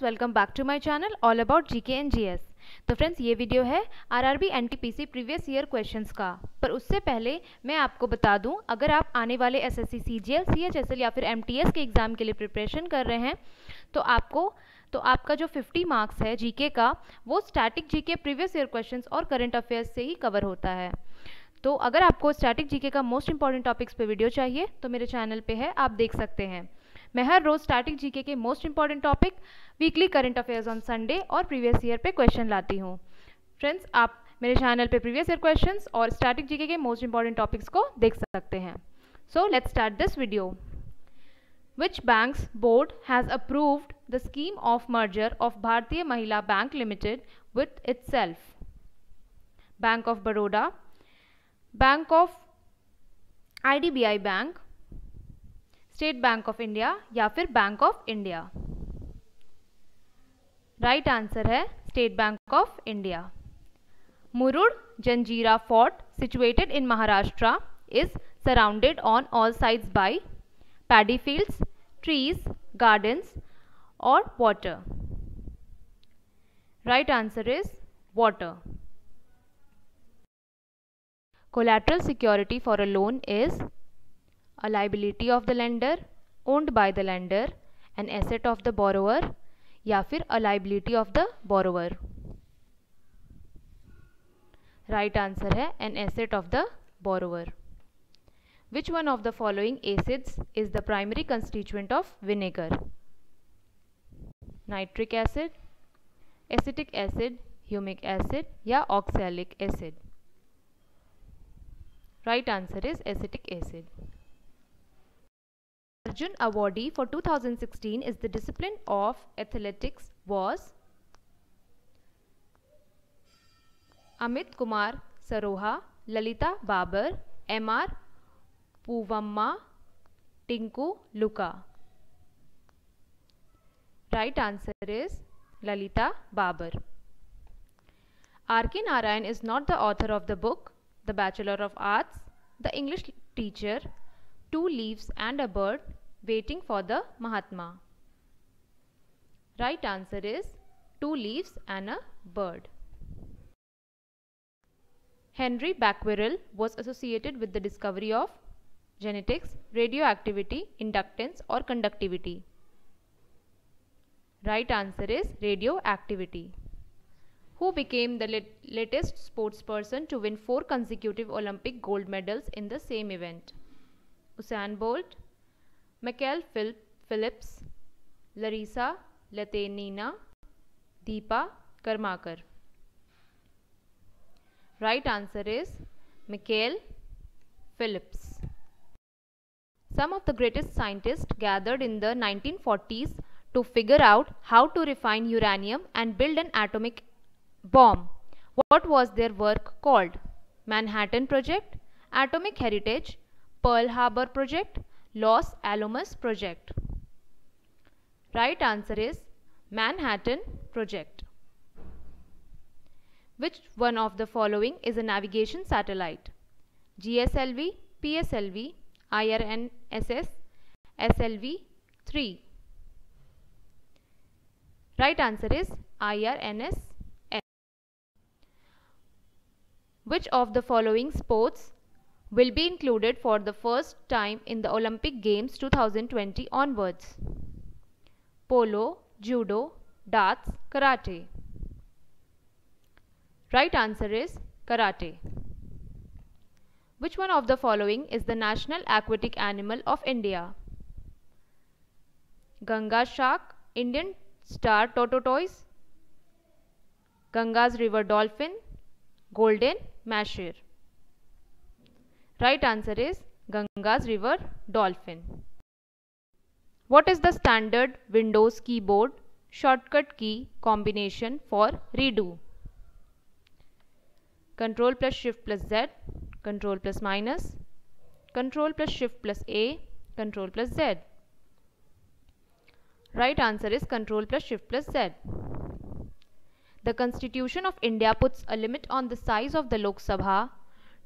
Friends, welcome back to my channel all about GK and GS. तो friends, ये video है RRB NTPC previous year questions का। पर उससे पहले मैं आपको बता दूं, अगर आप आने वाले एसएससी सीजीएल, सीएचएसएल या फिर एमटीएस के एग्जाम के लिए प्रिपरेशन कर रहे हैं तो आपका जो 50 मार्क्स है जीके का, वो static GK, previous year questions और करंट अफेयर्स से ही कवर होता है। तो अगर आपको स्टैटिक जीके का मोस्ट इंपॉर्टेंट टॉपिक्स पे वीडियो चाहिए तो मेरे चैनल पे है, आप देख सकते हैं। मैं हर रोज स्टैटिक जीके के most important topic, weekly current affairs on Sunday और प्रीवियस ईयर पे क्वेश्चन लाती हूँ। फ्रेंड्स, आप मेरे चैनल पे प्रीवियस ईयर क्वेश्चंस और स्टैटिक जीके के मोस्ट इंपॉर्टेंट टॉपिक्स को देख सकते हैं। So let's start this video. Which bank's board has approved the scheme of merger of Bharatiya Mahila Bank Limited with itself? Bank of Baroda, Bank of IDBI Bank, State Bank of India या फिर Bank of India? Right answer है State Bank of India. Murud Janjira Fort, situated in Maharashtra, is surrounded on all sides by paddy fields, trees, gardens or water? Right answer is water. Collateral security for a loan is a liability of the lender, owned by the lender, an asset of the borrower या फिर a liability of the borrower? Right answer है an asset of the borrower. Which one of the following acids is the primary constituent of vinegar? Nitric acid, acetic acid, humic acid या oxalic acid? Right answer is acetic acid. Arjun awardee for 2016 is the discipline of athletics was Amit Kumar Saroha, Lalita Babar, M.R. Puvamma, Tinku Luka? Right answer is Lalita Babar. R.K. Narayan is not the author of the book The Bachelor of Arts, The English Teacher, Two Leaves and a Bird, Waiting for the Mahatma? Right answer is Two Leaves and a Bird. Henry Becquerel was associated with the discovery of genetics, radioactivity, inductance or conductivity? Right answer is radioactivity. Who became the latest sportsperson to win 4 consecutive Olympic gold medals in the same event? Usain Bolt, Michael Phelps, Larissa Lateinina, Deepa Karmakar? Right answer is Michael Phelps. Some of the greatest scientists gathered in the 1940s to figure out how to refine uranium and build an atomic bomb. What was their work called? Manhattan Project, Atomic Heritage, Pearl Harbor Project, Los Alamos Project? Right answer is Manhattan Project. Which one of the following is a navigation satellite? GSLV, PSLV, IRNSS, SLV-3? Right answer is IRNSS. Which of the following sports will be included for the first time in the Olympic Games 2020 onwards? Polo, judo, darts, karate? Right answer is karate. Which one of the following is the national aquatic animal of India? Ganga shark, Indian star tortoise, Ganga's river dolphin, golden mahshar? Right answer is Ganga's river dolphin. What is the standard Windows keyboard shortcut key combination for redo? Control plus Shift plus Z, Control plus minus, Control plus Shift plus A, Control plus Z? Right answer is Control plus Shift plus Z. The Constitution of India puts a limit on the size of the Lok Sabha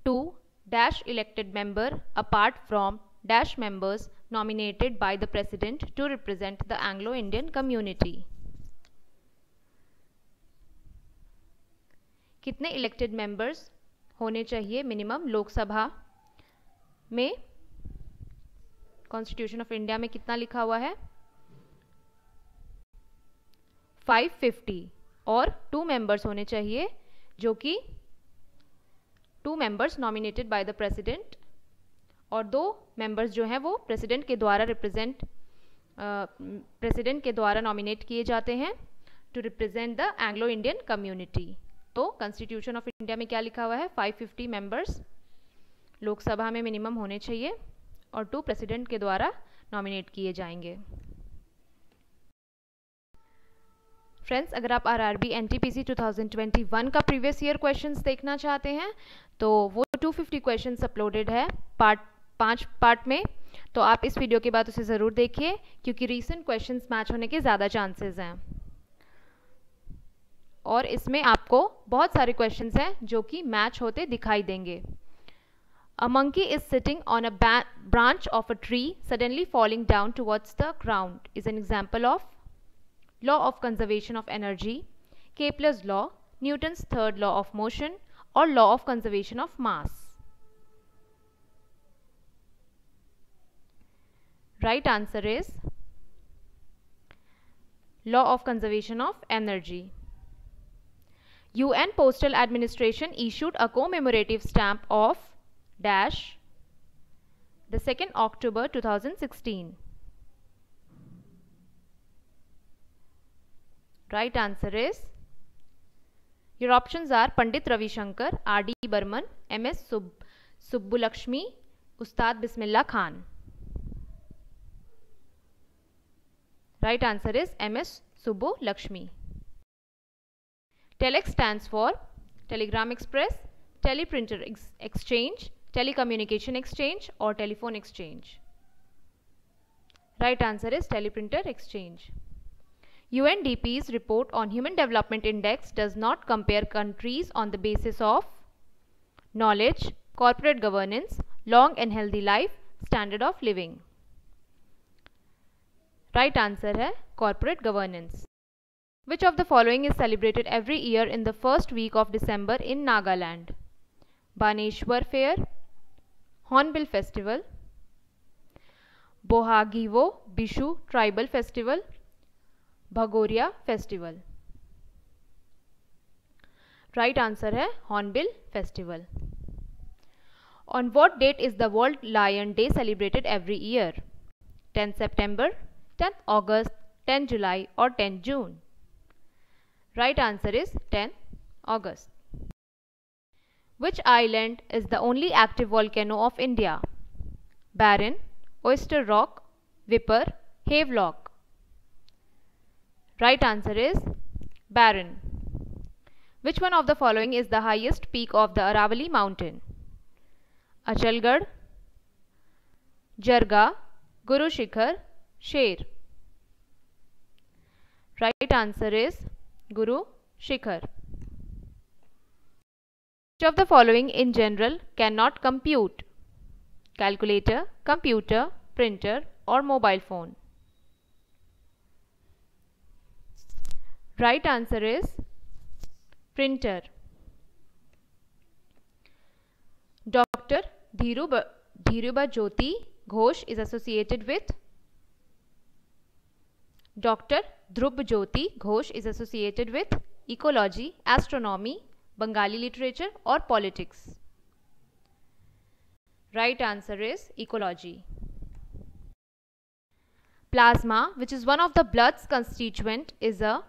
to dash elected member apart from dash members nominated by the President to represent the Anglo-Indian community. कितने elected members होने चाहिए minimum Lok Sabha में? Constitution of India में कितना लिखा हुआ है? 550। और 2 मेंबर्स होने चाहिए, जो कि 2 members nominated by the president, और 2 मेंबर्स जो हैं वो प्रेसिडेंट के द्वारा नॉमिनेट किए जाते हैं to represent the Anglo Indian community. तो कॉन्स्टिट्यूशन ऑफ इंडिया में क्या लिखा हुआ है? 550 मेंबर्स लोकसभा में मिनिमम होने चाहिए और 2 प्रेसिडेंट के द्वारा नॉमिनेट किए जाएंगे। फ्रेंड्स, अगर आप आरआरबी एनटीपीसी 2021 का प्रीवियस ईयर क्वेश्चंस देखना चाहते हैं तो वो 250 क्वेश्चंस अपलोडेड है 5 पार्ट में, तो आप इस वीडियो के बाद उसे ज़रूर देखिए, क्योंकि रीसेंट क्वेश्चंस मैच होने के ज़्यादा चांसेस हैं। और इसमें आपको बहुत सारे क्वेश्चंस हैं जो कि मैच होते दिखाई देंगे। A monkey is sitting on a branch of a tree suddenly falling down towards the ground is an example of law of conservation of energy, Kepler's law, Newton's third law of motion, or law of conservation of mass. Right answer is law of conservation of energy. UN Postal Administration issued a commemorative stamp of dash the 2nd October 2016. Right answer is, your options are Pandit Ravi Shankar, R.D. Burman, M.S. Subbulakshmi, Ustad Bismillah Khan. Right answer is M.S. Subbulakshmi. Telex stands for Telegram Express, Teleprinter Exchange, Telecommunication Exchange, or Telephone Exchange. Right answer is Teleprinter Exchange. UNDP's report on Human Development Index does not compare countries on the basis of knowledge, corporate governance, long and healthy life, standard of living. Right answer है corporate governance. Which of the following is celebrated every year in the first week of December in Nagaland? Baneshwar Fair, Hornbill Festival, Bohagiwo Bishu Tribal Festival, Bhagoria Festival. Right answer है Hornbill Festival. On what date is the World Lion Day celebrated every year? 10 September, 10 August, 10 July, or 10 June? Right answer is 10 August. Which island is the only active volcano of India? Barren, Oyster Rock, Whipper, Havelock. Right answer is Barren. Which one of the following is the highest peak of the Aravalli mountain? Achalgarh, Jarga, Guru Shikhar, Sher. Right answer is Guru Shikhar. Which of the following in general cannot compute? Calculator, computer, printer, or mobile phone? Right answer is printer. Dr. Dhirubha Jyoti Ghosh is associated with Dr. Dhruv Jyoti Ghosh is associated with ecology, astronomy, Bengali literature, or politics? Right answer is ecology. Plasma, which is one of the blood's constituent, is a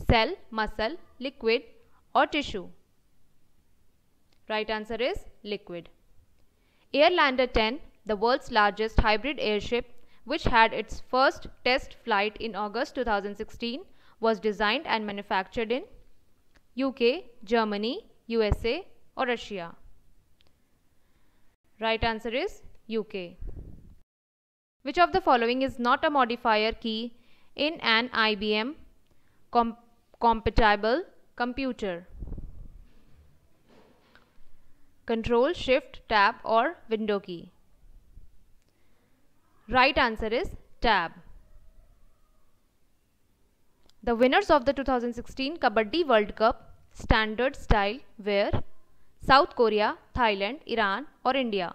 cell, muscle, liquid, or tissue? Right answer is liquid. Airlander 10, the world's largest hybrid airship, which had its first test flight in August 2016, was designed and manufactured in UK, Germany, USA, or Russia? Right answer is UK. Which of the following is not a modifier key in an IBM compatible computer? Control, Shift, Tab, or Window key? Right answer is Tab. The winners of the 2016 Kabaddi World Cup standard style where, South Korea, Thailand, Iran और India?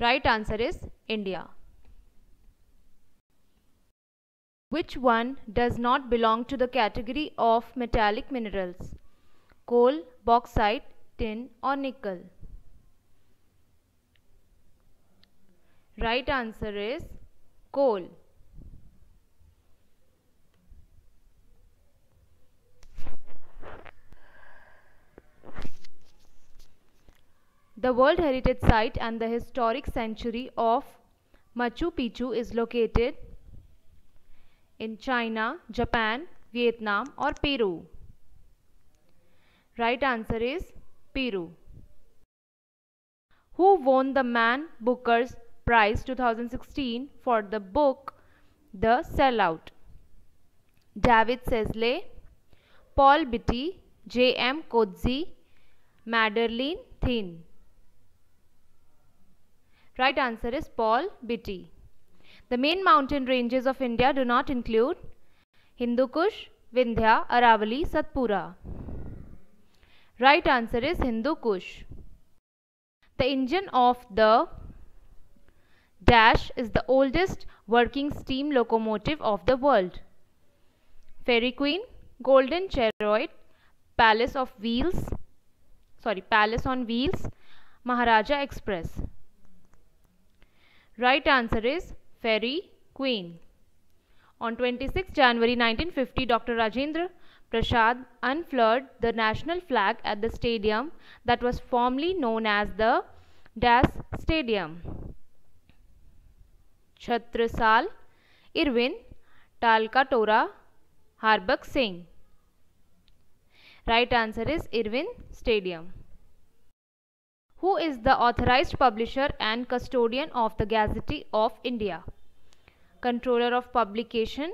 Right answer is India. Which one does not belong to the category of metallic minerals? Coal, bauxite, tin or nickel? Right answer is coal. The World Heritage Site and the Historic Sanctuary of Machu Picchu is located in China, Japan, Vietnam or Peru? Right answer is Peru. Who won the Man Booker's Prize 2016 for the book The Sellout? David Sesley, Paul Beatty, J.M. Coetzee, Madeleine Thien? Right answer is Paul Beatty. The main mountain ranges of India do not include Hindu Kush, Vindhya, Aravalli, Satpura. Right answer is Hindu Kush. The engine of the dash is the oldest working steam locomotive of the world? Fairy Queen, Golden Chariot, Palace on Wheels, Maharaja Express. Right answer is Fairy Queen. On 26 January 1950, Dr. Rajendra Prasad unfurled the national flag at the stadium that was formerly known as the Das Stadium. Chhatrisal, Irwin, Talkatora, Harbakh Singh. Right answer is Irwin Stadium. Who is the authorized publisher and custodian of the Gazette of India? Controller of Publication,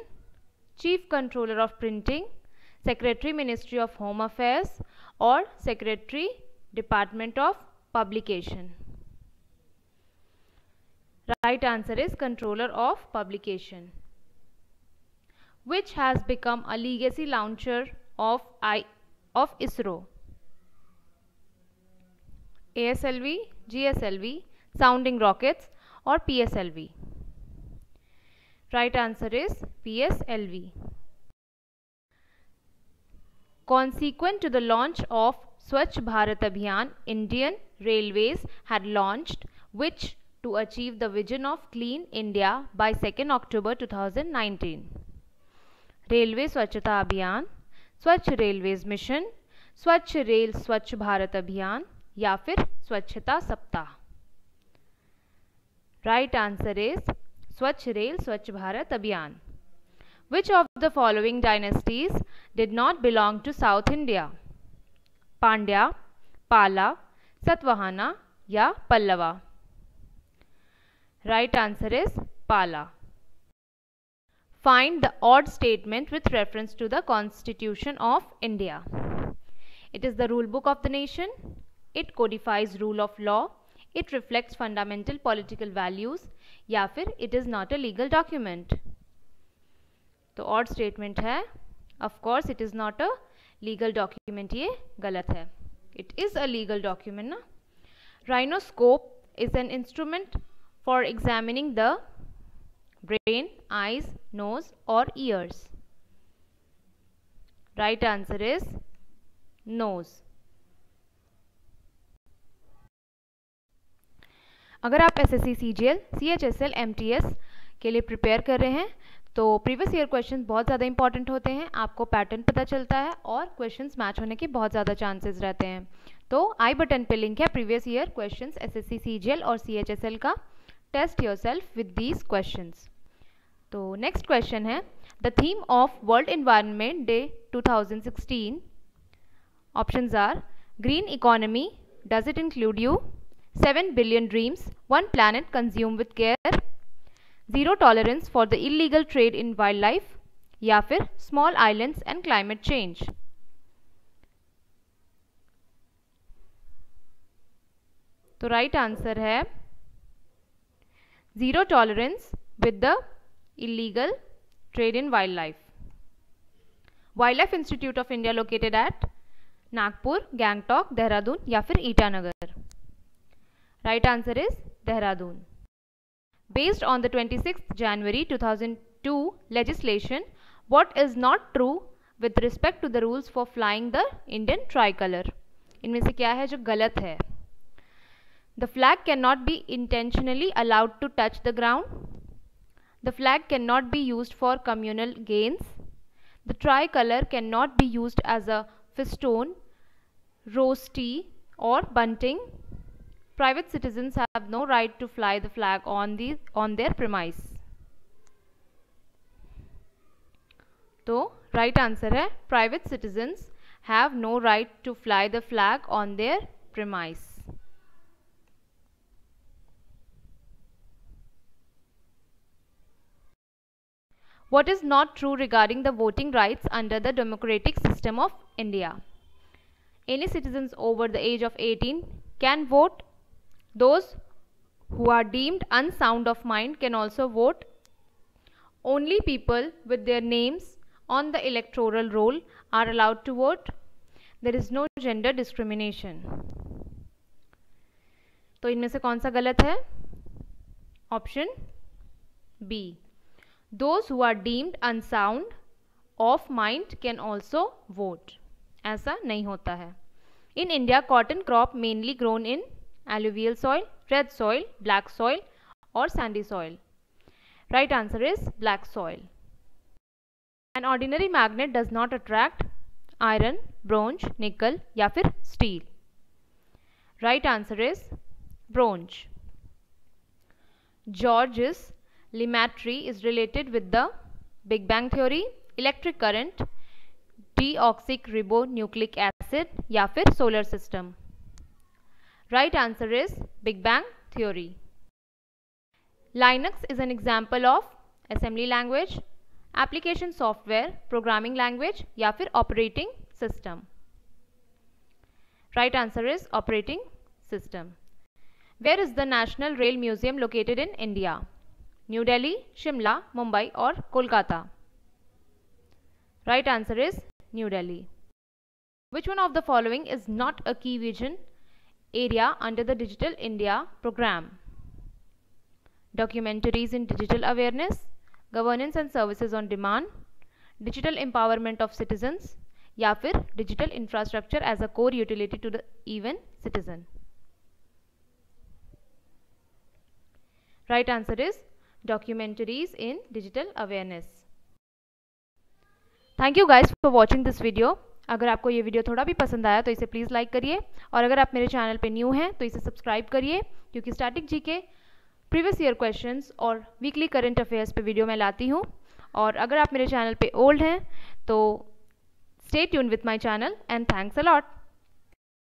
Chief Controller of Printing, Secretary Ministry of Home Affairs or Secretary Department of Publication? Right answer is Controller of Publication. Which has become a legacy launcher of ISRO? ASLV, GSLV, sounding rockets or PSLV? Right answer is PSLV. Consequent to the launch of Swachh Bharat Abhiyan, Indian Railways had launched which to achieve the vision of Clean India by 2nd October 2019? Railway Swachhata Abhiyan, Swachh Railways Mission, Swachh Rail Swachh Bharat Abhiyan या फिर स्वच्छता सप्ताह? Right answer is Swachh Rail Swachh Bharat Abhiyan. Which of the following dynasties did not belong to South India? Pandya, Pala, Satavahana या Pallava? Right answer is Pala. Find the odd statement with reference to the Constitution of India. It is the rule book of the nation. It codifies rule of law. It reflects fundamental political values. या फिर it is not a legal document. तो odd statement है. Of course it is not a legal document. ये गलत है. It is a legal document ना. Rhinoscope is an instrument for examining the brain, eyes, nose or ears. Right answer is nose. अगर आप SSC, CGL, CHSL, MTS के लिए prepare कर रहे हैं तो प्रीवियस ईयर क्वेश्चंस बहुत ज़्यादा इंपॉर्टेंट होते हैं. आपको पैटर्न पता चलता है और क्वेश्चंस मैच होने के बहुत ज़्यादा चांसेस रहते हैं. तो आई बटन पे लिंक है previous year questions SSC, CGL और सीएचएसएल का. Test yourself with these questions. तो नेक्स्ट क्वेश्चन है the theme of World Environment Day 2016. Options are green economy, does it include you, 7 billion dreams, one planet consumed with care, zero tolerance for the illegal trade in wildlife या फिर small islands and climate change. तो right answer है zero tolerance with the illegal trade in wildlife. Wild life institute of India located at Nagpur, Gangtok, Dehradun या फिर Itanagar? Right answer is Dehradun. Based on the 26th January 2002 legislation, what is not true with respect to the rules for flying the Indian tricolor? इनमें से क्या है जो गलत है? The flag cannot be intentionally allowed to touch the ground. The flag cannot be used for communal gains. The tricolor cannot be used as a festoon, rostee or bunting. Private citizens have no right to fly the flag on their premise. तो right answer है private citizens have no right to fly the flag on their premise. What is not true regarding the voting rights under the democratic system of India? Any citizens over the age of 18 can vote. Those who are deemed unsound of mind can also vote. Only people with their names on the electoral roll are allowed to vote. There is no gender discrimination. तो इनमें से कौन सा गलत है? Option B. Those who are deemed unsound of mind can also vote. ऐसा नहीं होता है. In India, cotton crop mainly grown in alluvial soil, red soil, black soil or sandy soil. Right answer is black soil. An ordinary magnet does not attract iron, bronze, nickel या फिर steel. Right answer is bronze. George's Lemaitre is related with the Big Bang theory, electric current, deoxyribonucleic acid या फिर solar system. Right answer is Big Bang theory. Linux is an example of assembly language, application software, programming language या फिर operating system. Right answer is operating system. Where is the National Rail Museum located in India? New Delhi, Shimla, Mumbai or Kolkata? Right answer is New Delhi. Which one of the following is not a key vision area under the Digital India program? Documentaries in digital awareness, governance and services on demand, digital empowerment of citizens या फिर digital infrastructure as a core utility to the even citizen. Right answer is documentaries in digital awareness. Thank you guys for watching this video. अगर आपको ये video थोड़ा भी पसंद आया तो इसे प्लीज़ लाइक करिए और अगर आप मेरे चैनल पे न्यू हैं तो इसे सब्सक्राइब करिए क्योंकि static GK, previous year questions और वीकली करंट अफेयर्स पे वीडियो मैं लाती हूँ. और अगर आप मेरे चैनल पे ओल्ड हैं तो stay tuned with my channel and thanks a lot.